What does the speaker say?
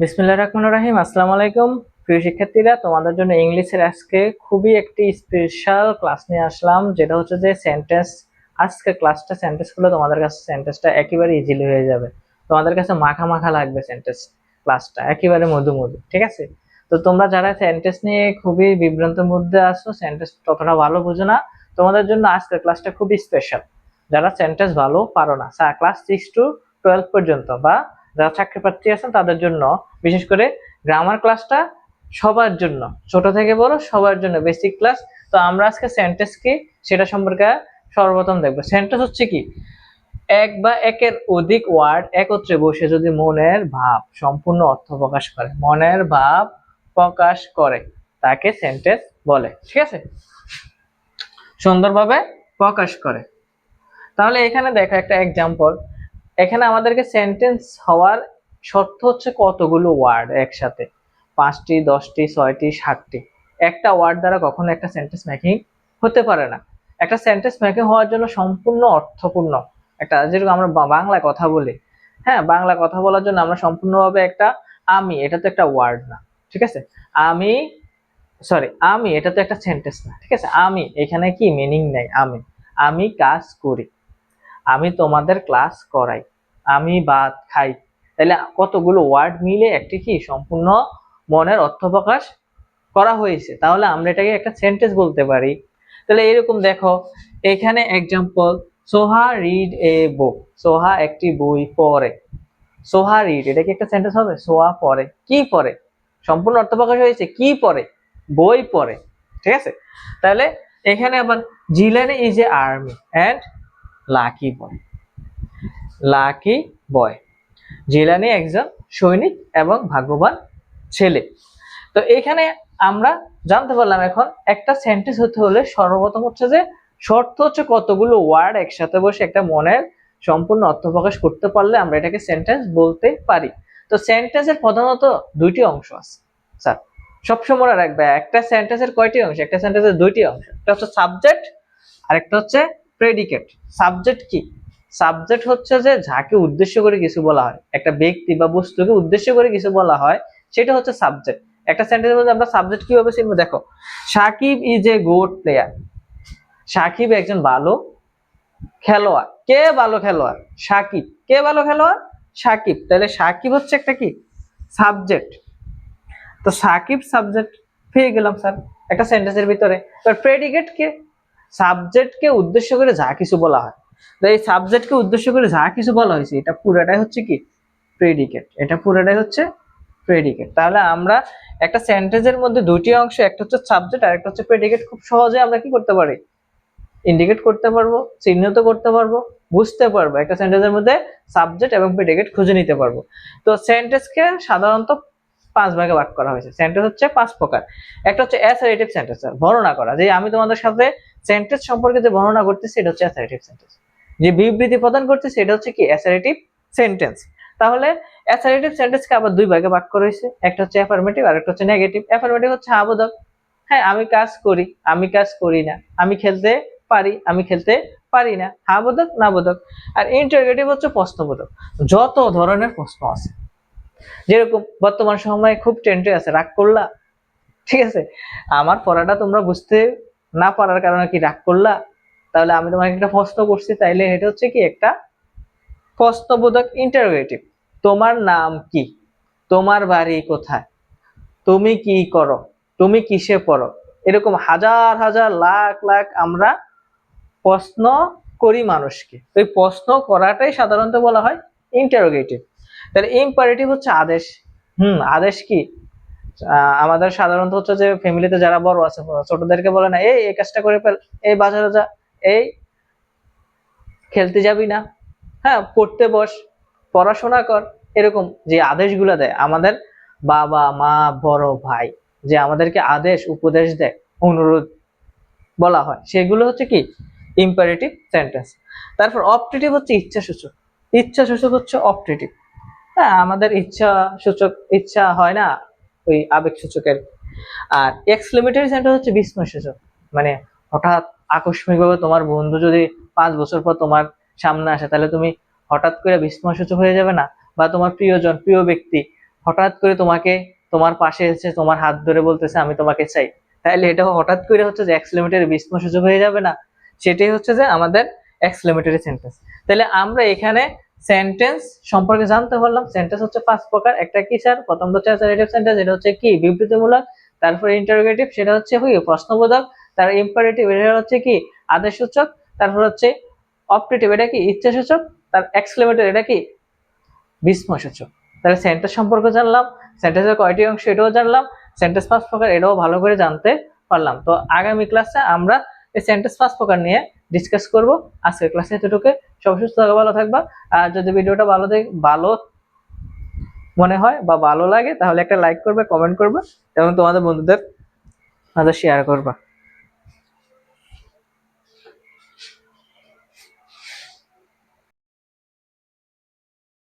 বিসমিল্লাহির রহমানির রহিম। আসসালামু আলাইকুম প্রিয় শিক্ষার্থীরা, তোমাদের জন্য ইংলিশের আজকে খুবই একটি স্পেশাল ক্লাস নিয়ে আসলাম, যেটা হচ্ছে যে সেন্টেন্স। আজকে ক্লাসটা সেন্টেন্স গুলো তোমাদের কাছে সেন্টেন্সটা একেবারে ইজিলি হয়ে যাবে, তোমাদের কাছে মাখা মাখা লাগবে সেন্টেন্স ক্লাসটা একেবারে মধু মধু, ঠিক আছে? তো তোমরা যারা সেন্টেন্স নিয়ে খুবই বিভ্রান্তের মধ্যে আছো, সেন্টেন্স ততটা ভালো বুঝো না, তোমাদের জন্য আজকের ক্লাসটা খুবই স্পেশাল। যারা সেন্টেন্স ভালো পারো না, ক্লাস 6 to 12 পর্যন্ত, বা যারা চাকরি প্রার্থী আছেন তাদের জন্য, বিশেষ করে গ্রামার ক্লাসটা সবার জন্য, ছোট থেকে বড় সবার জন্য বেসিক ক্লাস। তো আমরা আজকে সেন্টেন্স কি সেটা সম্পর্কে সর্বপ্রথম দেখবো। সেন্টেন্স হচ্ছে কি, এক বা একের অধিক ওয়ার্ড একত্রে বসে যদি মনের ভাব সম্পূর্ণ অর্থ প্রকাশ করে, মনের ভাব প্রকাশ করে, তাকে সেন্টেন্স বলে, ঠিক আছে? সুন্দরভাবে প্রকাশ করে। তাহলে এখানে দেখো একটা এক্সাম্পল। এখানে আমাদেরকে সেন্টেন্স হওয়ার শর্ত হচ্ছে কতগুলো ওয়ার্ড একসাথে, 5টি 10টি 6টি 7টি। একটা ওয়ার্ড দ্বারা কখনো একটা সেন্টেন্স মেকিং হতে পারে না। একটা সেন্টেন্স মেকিং হওয়ার জন্য সম্পূর্ণ অর্থপূর্ণ একটা, যেরকম আমরা বাংলা কথা বলি, হ্যাঁ, বাংলা কথা বলার জন্য আমরা সম্পূর্ণভাবে একটা আমি, এটা তো একটা ওয়ার্ড না, ঠিক আছে? আমি, আমি এটা তো একটা সেন্টেন্স না, ঠিক আছে? আমি এখানে কি মিনিং নেই। আমি কাজ করি, আমি তোমাদের ক্লাস করাই, আমি ভাত খাই। তাহলে কতগুলো ওয়ার্ড মিলে একটি কি সম্পূর্ণ মনের অর্থ প্রকাশ করা হয়েছে, তাহলে আমরা এটাকে একটা সেন্টেন্স বলতে পারি। তাহলে এরকম দেখো, এখানে এক্সাম্পল, সোহা রিড এ বুক, সোহা একটি বই পড়ে। সোহা রিড, এটা কি একটা সেন্টেন্স হবে? সোহা পড়ে, কি পড়ে? সম্পূর্ণ অর্থ প্রকাশ হয়েছে, কি পড়ে? বই পড়ে, ঠিক আছে? তাহলে এখানে আবার Jilani is a army and lucky boy, lucky boy, Jilani একজন সৈনিক এবং ভাগ্যবান ছেলে। তো এখানে আমরা জানতে পারলাম এখন একটা সেন্টেন্স হতে হলে সর্বপ্রথম হচ্ছে যে শর্ত হচ্ছে কতগুলো ওয়ার্ড একসাথে বসে একটা মনের সম্পূর্ণ অর্থ প্রকাশ করতে পারলে আমরা এটাকে সেন্টেন্স বলতে পারি। তো সেন্টেন্সের প্রধানত দুইটি অংশ আছে স্যার, সবসময় মনে রাখবে, একটা সেন্টেন্সের কয়টি অংশ? একটা সেন্টেন্সের দুইটি অংশ, একটা হচ্ছে সাবজেক্ট আর একটা হচ্ছে প্রেডিকেট। সাবজেক্ট কি? সাবজেক্ট হচ্ছে যে যাকে উদ্দেশ্য করে কিছু বলা হয়, একটা ব্যক্তি বা বস্তুকে উদ্দেশ্য করে কিছু বলা হয়, সেটা হচ্ছে সাবজেক্ট। একটা সেন্টেন্সের মধ্যে আমরা সাবজেক্ট কিভাবে চিনবো? দেখো, Sakib is a good player, Sakib একজন ভালো খেলোয়াড়। কে ভালো খেলোয়াড়? সাকিব। কে ভালো খেলোয়াড়? সাকিব। তাহলে সাকিব হচ্ছে একটা কি সাবজেক্ট। তো সাকিব সাবজেক্ট পেয়ে গেলাম স্যার একটা সেন্টেন্সের ভিতরে। এবার প্রেডিকেট কে? সাবজেক্টকে উদ্দেশ্য করে যা কিছু বলা হয়। তো এই সাবজেক্টকে উদ্দেশ্য করে যা কিছু বলা হয়েছে, এটা পুরোটাই হচ্ছে কি প্রেডিকেট, এটা পুরোটাই হচ্ছে প্রেডিকেট। তাহলে আমরা একটা সেন্টেন্সের মধ্যে দুটি অংশ, একটা হচ্ছে সাবজেক্ট আর একটা হচ্ছে প্রেডিকেট, খুব সহজে আমরা কি করতে পারি? ইন্ডিকেট করতে পারবো, চিহ্নিত করতে পারবো, বুঝতে পারবো। একটা সেন্টেন্সের মধ্যে সাবজেক্ট এবং প্রেডিকেট খুঁজে নিতে পারবো। তো সেন্টেন্সকে সাধারণত 5 ভাগে ভাগ করা হয়েছে। সেন্টেন্স হচ্ছে 5 প্রকার। একটা হচ্ছে অ্যাসারেটিভ সেন্টেন্স, বর্ণনা করা, যে আমি তোমাদের সাথে সেন্টেন্স সম্পর্কে যে বর্ণনা করতেছি এটা হচ্ছে অ্যাসারেটিভ সেন্টেন্স। যে বিবৃতি প্রদান করতেছি এটা হচ্ছে কি অ্যাসারেটিভ সেন্টেন্স। তাহলে অ্যাসারেটিভ সেন্টেন্সকে আবার 2 ভাগে ভাগ করা হয়েছে, একটা হচ্ছে অ্যাফার্মেটিভ আর একটা হচ্ছে নেগেটিভ। অ্যাফার্মেটিভ হচ্ছে হ্যাঁ বোধক, হ্যাঁ আমি কাজ করি, আমি কাজ করি না, আমি খেলতে পারি, আমি খেলতে পারি না, হ্যাঁ বোধক না বোধক। আর ইন্টারোগেটিভ হচ্ছে প্রশ্নবোধক, যত ধরনের প্রশ্ন আছে, যেরকম বর্তমান সময়ে খুব ট্রেন্ডে আছে রাগ করলা, ঠিক আছে? আমার পড়াটা তোমরা বুঝতে না পারার কারণে কি রাগ করলা? তাহলে আমি তোমাকে একটা প্রশ্ন করছি, তাইলে এটা হচ্ছে কি একটা প্রশ্নবোধক ইন্টারোগেটিভ। তোমার নাম কি? তোমার বাড়ি কোথায়? তুমি কি করো? তুমি কিসে পড়ো? এরকম হাজার হাজার লাখ লাখ আমরা প্রশ্ন করি মানুষকে। তো এই প্রশ্ন করাটাই সাধারণত বলা হয় ইন্টারোগেটিভ। তাহলে ইম্পারেটিভ হচ্ছে আদেশ। আদেশ কি? আমাদের সাধারণত হচ্ছে যে ফ্যামিলিতে যারা বড় আছে, ছোটদেরকে বলে না, এই কাজটা করে ফেল, এই বাজারে যা, এই খেলতে যাবি না, হ্যাঁ পড়তে বস, পড়াশোনা কর। এরকম যে আদেশগুলো দেয় আমাদের বাবা মা বড় ভাই, যে আমাদেরকে আদেশ উপদেশ দেয়, অনুরোধ বলা হয়, সেগুলো হচ্ছে কি ইম্পারেটিভ সেন্টেন্স। তারপর অপটেটিভ হচ্ছে ইচ্ছা সূচক। ইচ্ছা সূচক হচ্ছে অপটেটিভ। হ্যাঁ, আমাদের ইচ্ছা সূচক, ইচ্ছা হয় না ওই আবেগ সূচকের। আর এক্সক্লেমেটরি সেন্টেন্স হচ্ছে বিস্ময় সূচক, মানে হঠাৎ আকস্মিকভাবে তোমার বন্ধু যদি 5 বছর পর তোমার সামনে আসে, তাহলে তুমি হঠাৎ করে বিস্ময় সূচক হয়ে যাবে না? বা তোমার প্রিয়জন, প্রিয় ব্যক্তি হঠাৎ করে তোমাকে তোমার পাশে এসে তোমার হাত ধরে বলতেছে আমি তোমাকে চাই, তাহলে এটা হঠাৎ করে হচ্ছে যে এক্সক্লেমেটরি বিস্ময়সূচক হয়ে যাবে না? সেটাই হচ্ছে যে আমাদের এক্সক্লেমেটরি সেন্টেন্স। তাহলে আমরা এখানে সেন্টেন্স সম্পর্কে জানতে পারলাম। সেন্টেন্স হচ্ছে 5 প্রকার। একটা কি স্যার? প্রথম হচ্ছে অ্যাসার্টিভ সেন্টেন্স, এটা হচ্ছে কি বিবৃতিমূলক। তারপরে ইন্টারোগেটিভ, সেটা হচ্ছে কি প্রশ্নবোধক। তার ইম্পারেটিভ, এটা হচ্ছে কি আদেশসূচক। তারপর হচ্ছে অপটেটিভ, এটা কি ইচ্ছাসূচক। তার এক্সক্লেমেটরি, এটা কি বিস্ময়সূচক। তাহলে সেন্টেন্স সম্পর্কে জানলাম, সেন্টেন্সের কয়টি অংশ এটাও জানলাম, সেন্টেন্স 5 প্রকার এটাও ভালো করে জানতে পারলাম। তো আগামী ক্লাসে আমরা এই সেন্টেন্স 5 প্রকার নিয়ে ডিসকাস করব। আজকের ক্লাসে এতটুকু। সবাই সুস্থ থাকবা, ভালো থাকবা। আর যদি ভিডিওটা ভালো মনে হয় বা ভালো লাগে তাহলে একটা লাইক করবে, কমেন্ট করবে এবং তোমাদের বন্ধুদের মাঝে শেয়ার করবা।